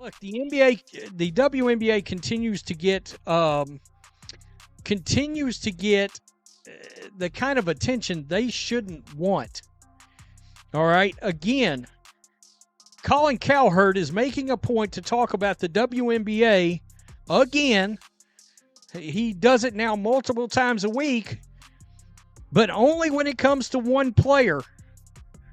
Look, the WNBA continues to get the kind of attention they shouldn't want. All right. Again, Colin Cowherd is making a point to talk about the WNBA again. He does it now multiple times a week, but only when it comes to one player,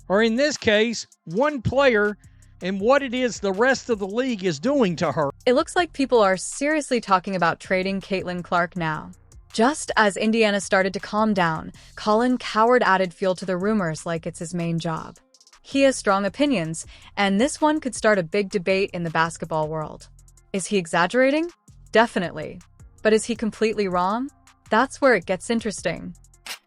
or in this case, one player and what it is the rest of the league is doing to her. It looks like people are seriously talking about trading Caitlin Clark now. Just as Indiana started to calm down, Colin Cowherd added fuel to the rumors like it's his main job. He has strong opinions, and this one could start a big debate in the basketball world. Is he exaggerating? Definitely. But is he completely wrong? That's where it gets interesting.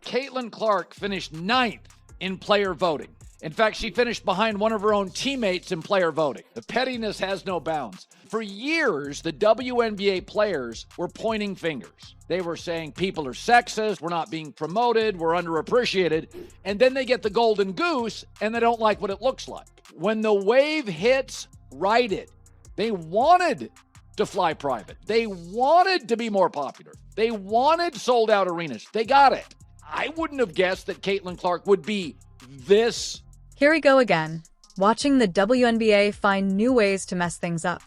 Caitlin Clark finished 9th in player voting. In fact, she finished behind one of her own teammates in player voting. The pettiness has no bounds. For years, the WNBA players were pointing fingers. They were saying people are sexist, we're not being promoted, we're underappreciated. And then they get the golden goose and they don't like what it looks like. When the wave hits, ride it. They wanted to fly private. They wanted to be more popular. They wanted sold out arenas. They got it. I wouldn't have guessed that Caitlin Clark would be this. Here we go again, watching the WNBA find new ways to mess things up,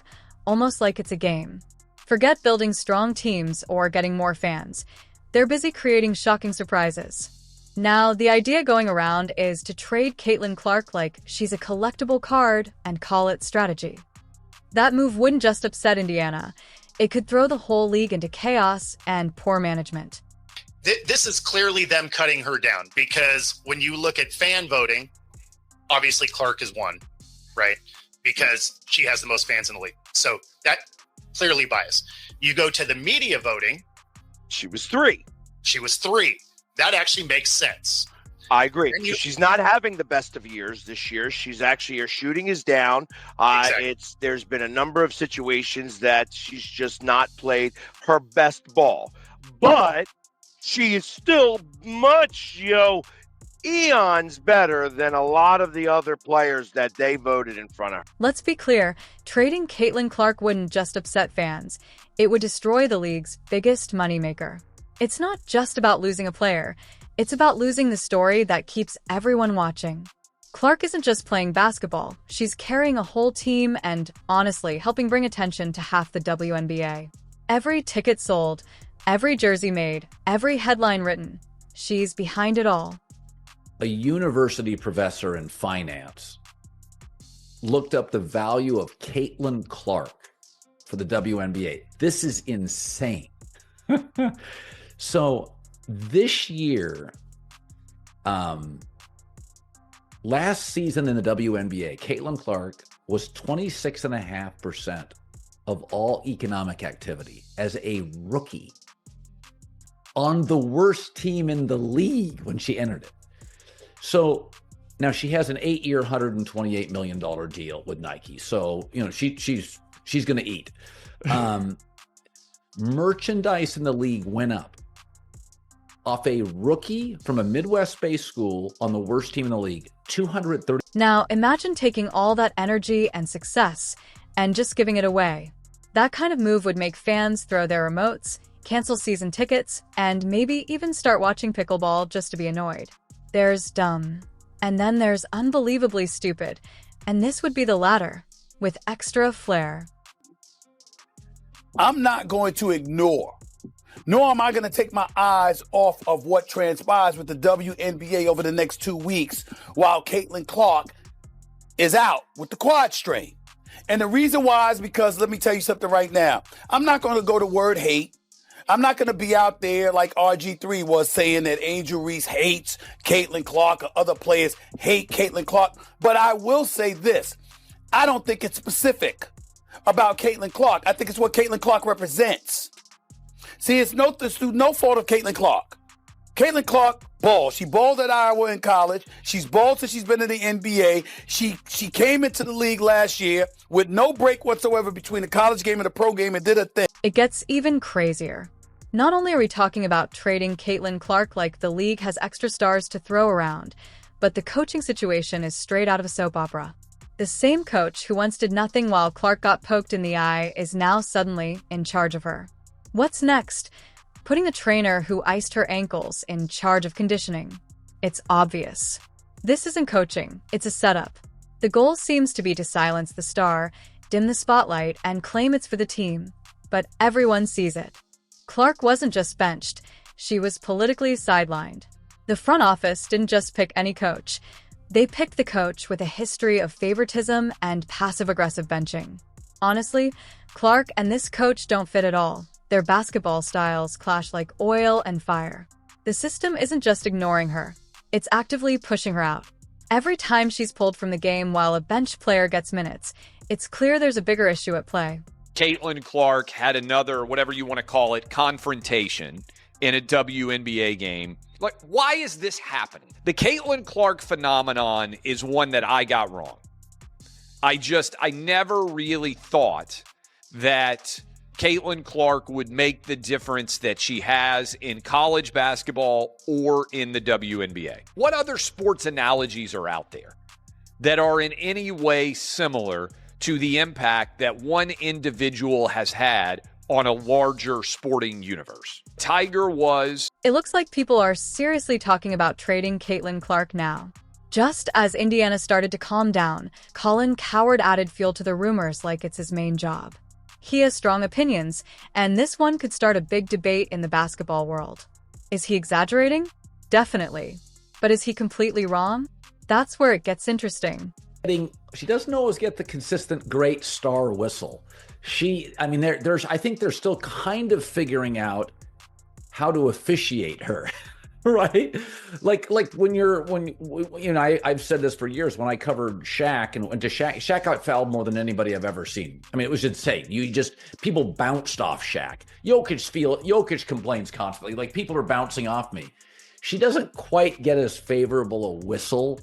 almost like it's a game. Forget building strong teams or getting more fans. They're busy creating shocking surprises. Now, the idea going around is to trade Caitlin Clark like she's a collectible card and call it strategy. That move wouldn't just upset Indiana. It could throw the whole league into chaos and poor management. This is clearly them cutting her down, because when you look at fan voting, obviously Clark is one, right? Because she has the most fans in the league. So that clearly biased. You go to the media voting. She was 3. She was 3. That actually makes sense. I agree. She's not having the best of years this year. She's actually, her shooting is down. Exactly. There's been a number of situations that she's just not played her best ball. But she is still much, eons better than a lot of the other players that they voted in front of her. Let's be clear, trading Caitlin Clark wouldn't just upset fans. It would destroy the league's biggest moneymaker. It's not just about losing a player. It's about losing the story that keeps everyone watching. Clark isn't just playing basketball. She's carrying a whole team and, honestly, helping bring attention to half the WNBA. Every ticket sold, every jersey made, every headline written. She's behind it all. A university professor in finance looked up the value of Caitlin Clark for the WNBA. This is insane. So this year, last season in the WNBA, Caitlin Clark was 26.5% of all economic activity as a rookie on the worst team in the league when she entered it. So now she has an 8-year, $128 million deal with Nike. So, she's going to eat. Merchandise in the league went up off a rookie from a Midwest-based school on the worst team in the league, $230. Now, imagine taking all that energy and success and just giving it away. That kind of move would make fans throw their remotes, cancel season tickets, and maybe even start watching pickleball just to be annoyed. There's dumb, and then there's unbelievably stupid, and this would be the latter, with extra flair. I'm not going to ignore, nor am I going to take my eyes off of what transpires with the WNBA over the next 2 weeks while Caitlin Clark is out with the quad strain. And the reason why is because, let me tell you something right now. I'm not going to go to word hate. I'm not going to be out there like RG3 was saying that Angel Reese hates Caitlin Clark or other players hate Caitlin Clark. But I will say this. I don't think it's specific about Caitlin Clark. I think it's what Caitlin Clark represents. See, it's no fault of Caitlin Clark. Caitlin Clark balled. She balled at Iowa in college. She's balled since she's been in the NBA. She came into the league last year with no break whatsoever between the college game and the pro game and did her thing. It gets even crazier. Not only are we talking about trading Caitlin Clark like the league has extra stars to throw around, but the coaching situation is straight out of a soap opera. The same coach who once did nothing while Clark got poked in the eye is now suddenly in charge of her. What's next? Putting the trainer who iced her ankles in charge of conditioning. It's obvious. This isn't coaching, it's a setup. The goal seems to be to silence the star, dim the spotlight, and claim it's for the team. But everyone sees it. Clark wasn't just benched, she was politically sidelined. The front office didn't just pick any coach. They picked the coach with a history of favoritism and passive-aggressive benching. Honestly, Clark and this coach don't fit at all. Their basketball styles clash like oil and fire. The system isn't just ignoring her. It's actively pushing her out. Every time she's pulled from the game while a bench player gets minutes, it's clear there's a bigger issue at play. Caitlin Clark had another, whatever you want to call it, confrontation in a WNBA game. Like, why is this happening? The Caitlin Clark phenomenon is one that I got wrong. I never really thought that Caitlin Clark would make the difference that she has in college basketball or in the WNBA. What other sports analogies are out there that are in any way similar to the impact that one individual has had on a larger sporting universe? Tiger was... It looks like people are seriously talking about trading Caitlin Clark now. Just as Indiana started to calm down, Colin Cowherd added fuel to the rumors like it's his main job. He has strong opinions, and this one could start a big debate in the basketball world. Is he exaggerating? Definitely. But is he completely wrong? That's where it gets interesting. She doesn't always get the consistent great star whistle. I think they're still kind of figuring out how to officiate her, right? Like I've said this for years when I covered Shaq and went to Shaq got fouled more than anybody I've ever seen. I mean, it was insane. People bounced off Shaq. Jokic complains constantly, like people are bouncing off me. She doesn't quite get as favorable a whistle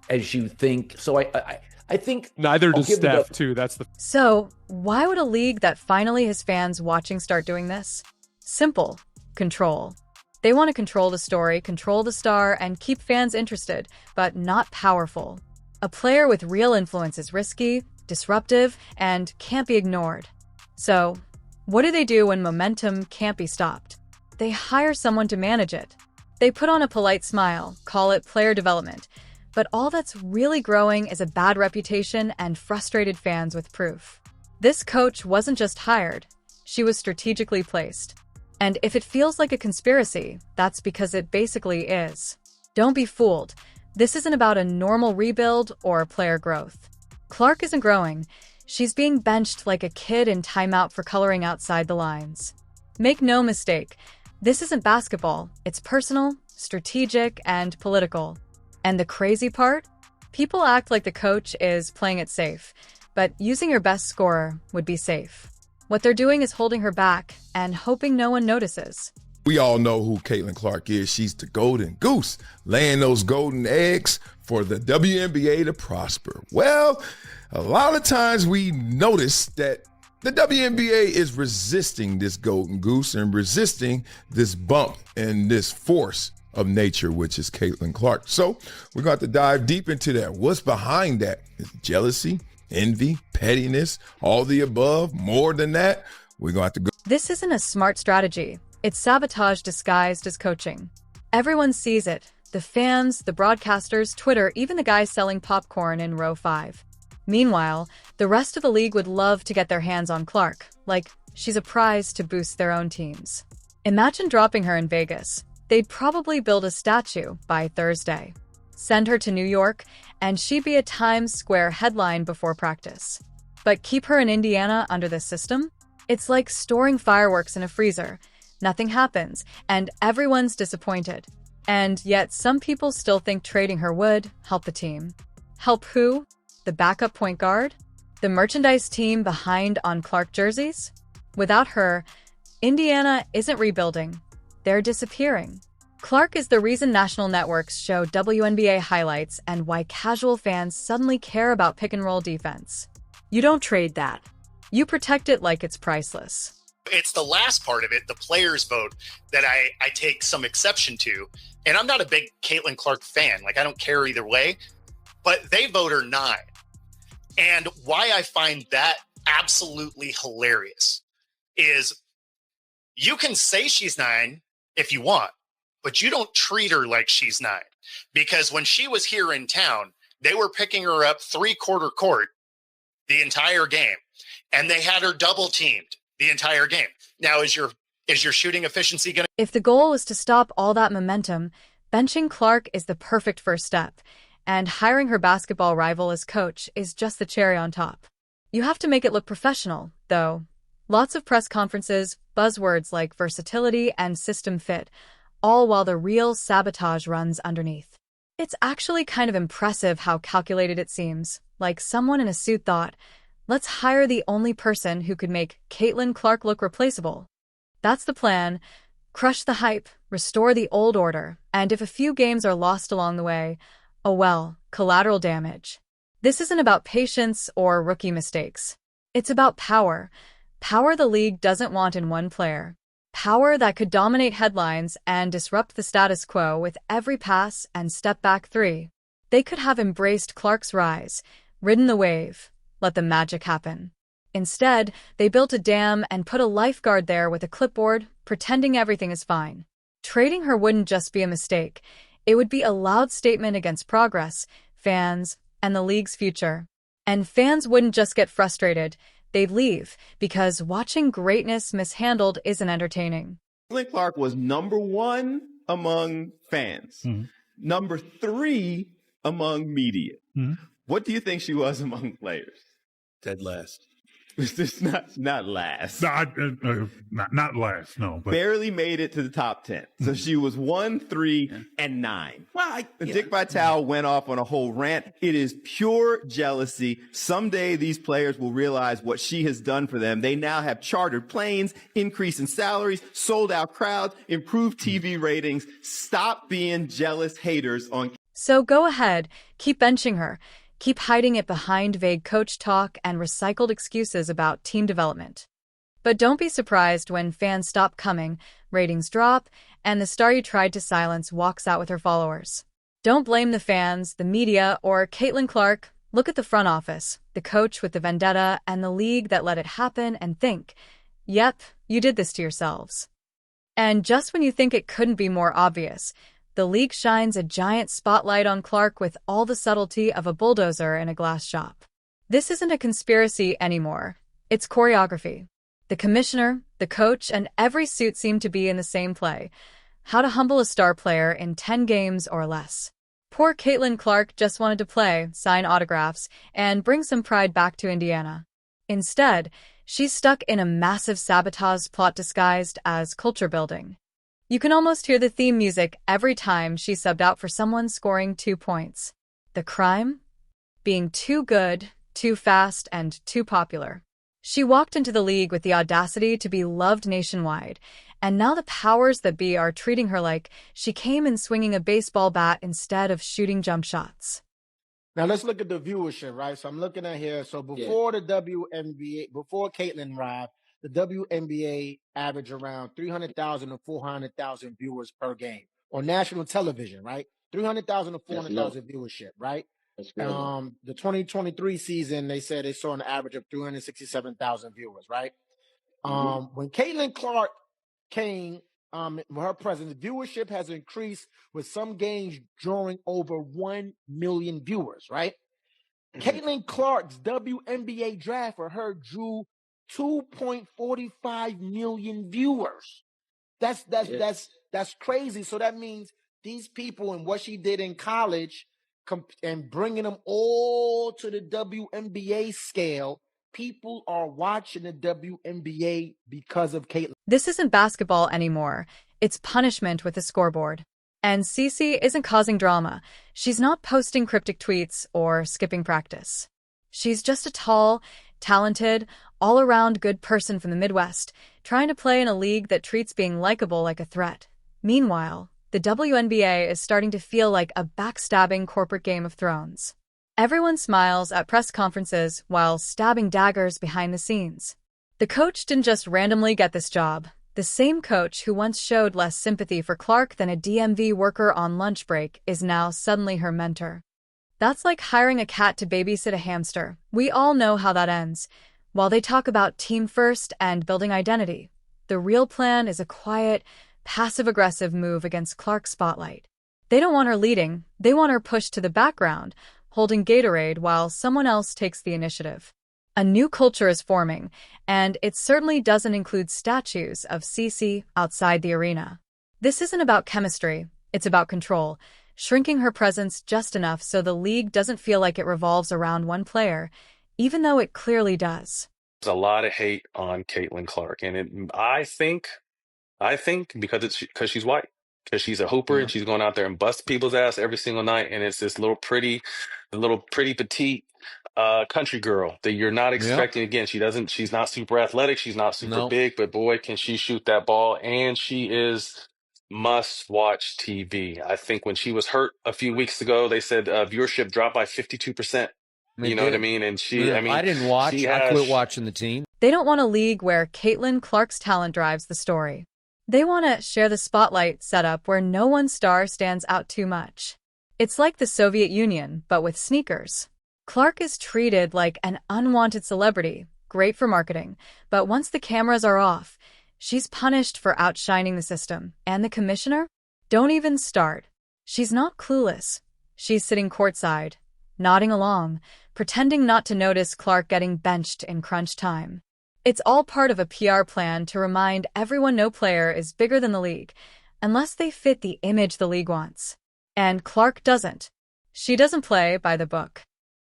as you think. So I think neither does Steph too. So why would a league that finally has fans watching start doing this? Simple. Control. They want to control the story, control the star, and keep fans interested, but not powerful. A player with real influence is risky, disruptive, and can't be ignored. So, what do they do when momentum can't be stopped? They hire someone to manage it. They put on a polite smile, call it player development, but all that's really growing is a bad reputation and frustrated fans with proof. This coach wasn't just hired, she was strategically placed. And if it feels like a conspiracy, that's because it basically is. Don't be fooled. This isn't about a normal rebuild or player growth. Clark isn't growing. She's being benched like a kid in timeout for coloring outside the lines. Make no mistake, this isn't basketball. It's personal, strategic, and political. And the crazy part? People act like the coach is playing it safe, but using your best scorer would be safe. What they're doing is holding her back and hoping no one notices. We all know who Caitlin Clark is. She's the golden goose, laying those golden eggs for the WNBA to prosper. Well, a lot of times we notice that the WNBA is resisting this golden goose and resisting this bump and this force of nature, which is Caitlin Clark. So we're going to dive deep into that. What's behind that? Is it jealousy, envy, pettiness, all the above, more than that? We're going to have to go. This isn't a smart strategy. It's sabotage disguised as coaching. Everyone sees it. The fans, the broadcasters, Twitter, even the guys selling popcorn in row 5. Meanwhile, the rest of the league would love to get their hands on Clark, like she's a prize to boost their own teams. Imagine dropping her in Vegas. They'd probably build a statue by Thursday. Send her to New York, and she'd be a Times Square headline before practice. But keep her in Indiana under this system? It's like storing fireworks in a freezer. Nothing happens, and everyone's disappointed. And yet some people still think trading her would help the team. Help who? The backup point guard? The merchandise team behind on Clark jerseys? Without her, Indiana isn't rebuilding. They're disappearing. Clark is the reason national networks show WNBA highlights and why casual fans suddenly care about pick-and-roll defense. You don't trade that. You protect it like it's priceless. It's the last part of it, the players vote, that I take some exception to. And I'm not a big Caitlin Clark fan. Like, I don't care either way. But they vote her 9. And why I find that absolutely hilarious is you can say she's 9 if you want, but you don't treat her like she's 9. Because when she was here in town, they were picking her up 3/4 court the entire game, and they had her double teamed the entire game. Now, is your shooting efficiency going to... If the goal is to stop all that momentum, benching Clark is the perfect first step, and hiring her basketball rival as coach is just the cherry on top. You have to make it look professional, though. Lots of press conferences, buzzwords like versatility and system fit, all while the real sabotage runs underneath. It's actually kind of impressive how calculated it seems, like someone in a suit thought, let's hire the only person who could make Caitlin Clark look replaceable. That's the plan. Crush the hype, restore the old order, and if a few games are lost along the way, oh well, collateral damage. This isn't about patience or rookie mistakes. It's about power. Power the league doesn't want in one player. Power that could dominate headlines and disrupt the status quo with every pass and step back three. They could have embraced Clark's rise, ridden the wave, let the magic happen. Instead, they built a dam and put a lifeguard there with a clipboard, pretending everything is fine. Trading her wouldn't just be a mistake. It would be a loud statement against progress, fans, and the league's future. And fans wouldn't just get frustrated. They'd leave, because watching greatness mishandled isn't entertaining. Caitlin Clark was number 1 among fans, number 3 among media. What do you think she was among players? Dead last. It's just not last. No, not last, no. But barely made it to the top 10. So she was 1, 3, and 9. Well, Dick Vitale went off on a whole rant. It is pure jealousy. Someday these players will realize what she has done for them. They now have chartered planes, increase in salaries, sold out crowds, improved TV ratings. Stop being jealous haters on. So go ahead, keep benching her. Keep hiding it behind vague coach talk and recycled excuses about team development. But don't be surprised when fans stop coming, ratings drop, and the star you tried to silence walks out with her followers. Don't blame the fans, the media, or Caitlin Clark. Look at the front office, the coach with the vendetta, and the league that let it happen, and think, yep, you did this to yourselves. And just when you think it couldn't be more obvious, the league shines a giant spotlight on Clark with all the subtlety of a bulldozer in a glass shop. This isn't a conspiracy anymore. It's choreography. The commissioner, the coach, and every suit seem to be in the same play. How to humble a star player in 10 games or less. Poor Caitlin Clark just wanted to play, sign autographs, and bring some pride back to Indiana. Instead, she's stuck in a massive sabotage plot disguised as culture building. You can almost hear the theme music every time she subbed out for someone scoring 2 points. The crime? Being too good, too fast, and too popular. She walked into the league with the audacity to be loved nationwide, and now the powers that be are treating her like she came in swinging a baseball bat instead of shooting jump shots. Now let's look at the viewership, right? So I'm looking at here. So before the WNBA, before Caitlin arrived, the WNBA averaged around 300,000 to 400,000 viewers per game on national television, right? 300,000 to 400,000 viewership, right? The 2023 season, they said they saw an average of 367,000 viewers, right? When Caitlin Clark came, with her presence, viewership has increased with some games drawing over 1 million viewers, right? Caitlin Clark's WNBA draft for her drew 2.45 million viewers. That's crazy. So that means these people and what she did in college and bringing them all to the WNBA scale, people are watching the WNBA because of Caitlin. This isn't basketball anymore. It's punishment with a scoreboard. And Cece isn't causing drama. She's not posting cryptic tweets or skipping practice. She's just a tall, talented, all-around good person from the Midwest, trying to play in a league that treats being likable like a threat. Meanwhile, the WNBA is starting to feel like a backstabbing corporate Game of Thrones. Everyone smiles at press conferences while stabbing daggers behind the scenes. The coach didn't just randomly get this job. The same coach who once showed less sympathy for Clark than a DMV worker on lunch break is now suddenly her mentor. That's like hiring a cat to babysit a hamster. We all know how that ends. While they talk about team first and building identity, the real plan is a quiet, passive-aggressive move against Clark's spotlight. They don't want her leading, they want her pushed to the background, holding Gatorade while someone else takes the initiative. A new culture is forming, and it certainly doesn't include statues of Cece outside the arena. This isn't about chemistry, it's about control, shrinking her presence just enough so the league doesn't feel like it revolves around one player, even though it clearly does. There's a lot of hate on Caitlin Clark, and I think because she's white, because she's a hooper and she's going out there and bust people's ass every single night, and it's this little pretty petite country girl that you're not expecting. Again, she's not super athletic, she's not super big, but boy, can she shoot that ball, and she is must-watch TV. I think when she was hurt a few weeks ago, they said viewership dropped by 52%. You know what I mean? And I didn't watch. I quit watching the team. They don't want a league where Caitlin Clark's talent drives the story. They want to share the spotlight setup where no one star stands out too much. It's like the Soviet Union, but with sneakers. Clark is treated like an unwanted celebrity, great for marketing, but once the cameras are off, she's punished for outshining the system, and the commissioner? Don't even start. She's not clueless. She's sitting courtside, nodding along, pretending not to notice Clark getting benched in crunch time. It's all part of a PR plan to remind everyone no player is bigger than the league, unless they fit the image the league wants. And Clark doesn't. She doesn't play by the book.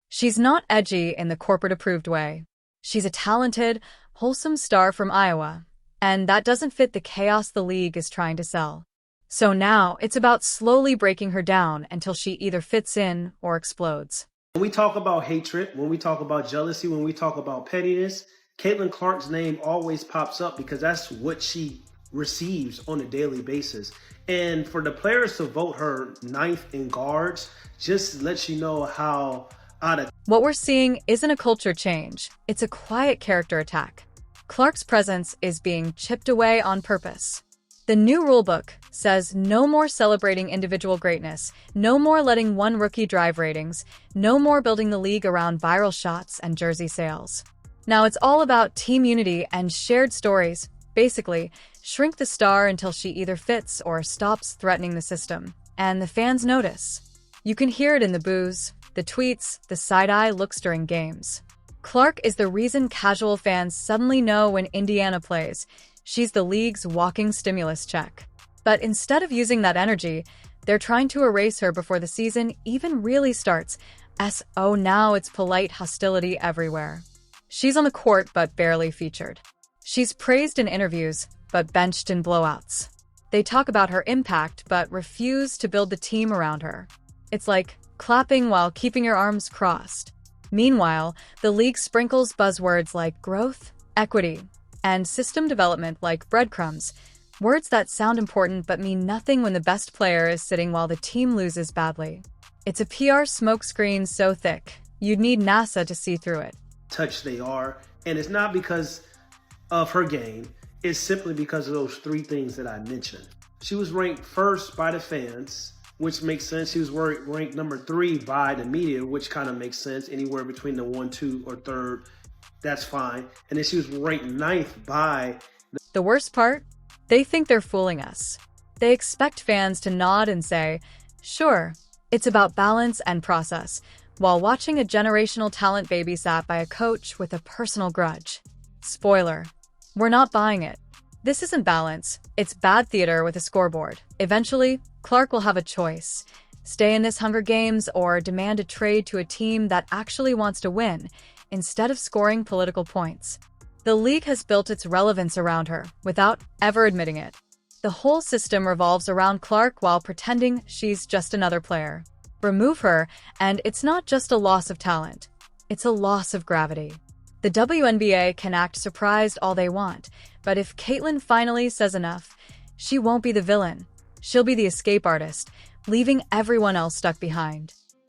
She's not edgy in the corporate-approved way. She's a talented, wholesome star from Iowa, and that doesn't fit the chaos the league is trying to sell. So now it's about slowly breaking her down until she either fits in or explodes. When we talk about hatred, when we talk about jealousy, when we talk about pettiness, Caitlin Clark's name always pops up because that's what she receives on a daily basis. And for the players to vote her ninth in guards just lets you know how out of... What we're seeing isn't a culture change. It's a quiet character attack. Clark's presence is being chipped away on purpose. The new rulebook says no more celebrating individual greatness, no more letting one rookie drive ratings, no more building the league around viral shots and jersey sales. Now it's all about team unity and shared stories. Basically, shrink the star until she either fits or stops threatening the system. And the fans notice. You can hear it in the boos, the tweets, the side-eye looks during games. Clark is the reason casual fans suddenly know when Indiana plays. She's the league's walking stimulus check. But instead of using that energy, they're trying to erase her before the season even really starts. Now it's polite hostility everywhere. She's on the court but barely featured. She's praised in interviews, but benched in blowouts. They talk about her impact, but refuse to build the team around her. It's like clapping while keeping your arms crossed. Meanwhile, the league sprinkles buzzwords like growth, equity, and system development like breadcrumbs, words that sound important but mean nothing when the best player is sitting while the team loses badly. It's a PR smokescreen so thick, you'd need NASA to see through it. Touch they are, and it's not because of her game, it's simply because of those three things that I mentioned. She was ranked first by the fans, which makes sense. She was ranked number 3 by the media, which kind of makes sense. Anywhere between the 1, 2, or 3rd, that's fine. And then she was ranked 9th by... The worst part? They think they're fooling us. They expect fans to nod and say, sure, it's about balance and process, while watching a generational talent babysat by a coach with a personal grudge. Spoiler, we're not buying it. This isn't balance, it's bad theater with a scoreboard. Eventually, Clark will have a choice. Stay in this Hunger Games or demand a trade to a team that actually wants to win, instead of scoring political points. The league has built its relevance around her, without ever admitting it. The whole system revolves around Clark while pretending she's just another player. Remove her, and it's not just a loss of talent. It's a loss of gravity. The WNBA can act surprised all they want, but if Caitlin finally says enough, she won't be the villain. She'll be the escape artist, leaving everyone else stuck behind.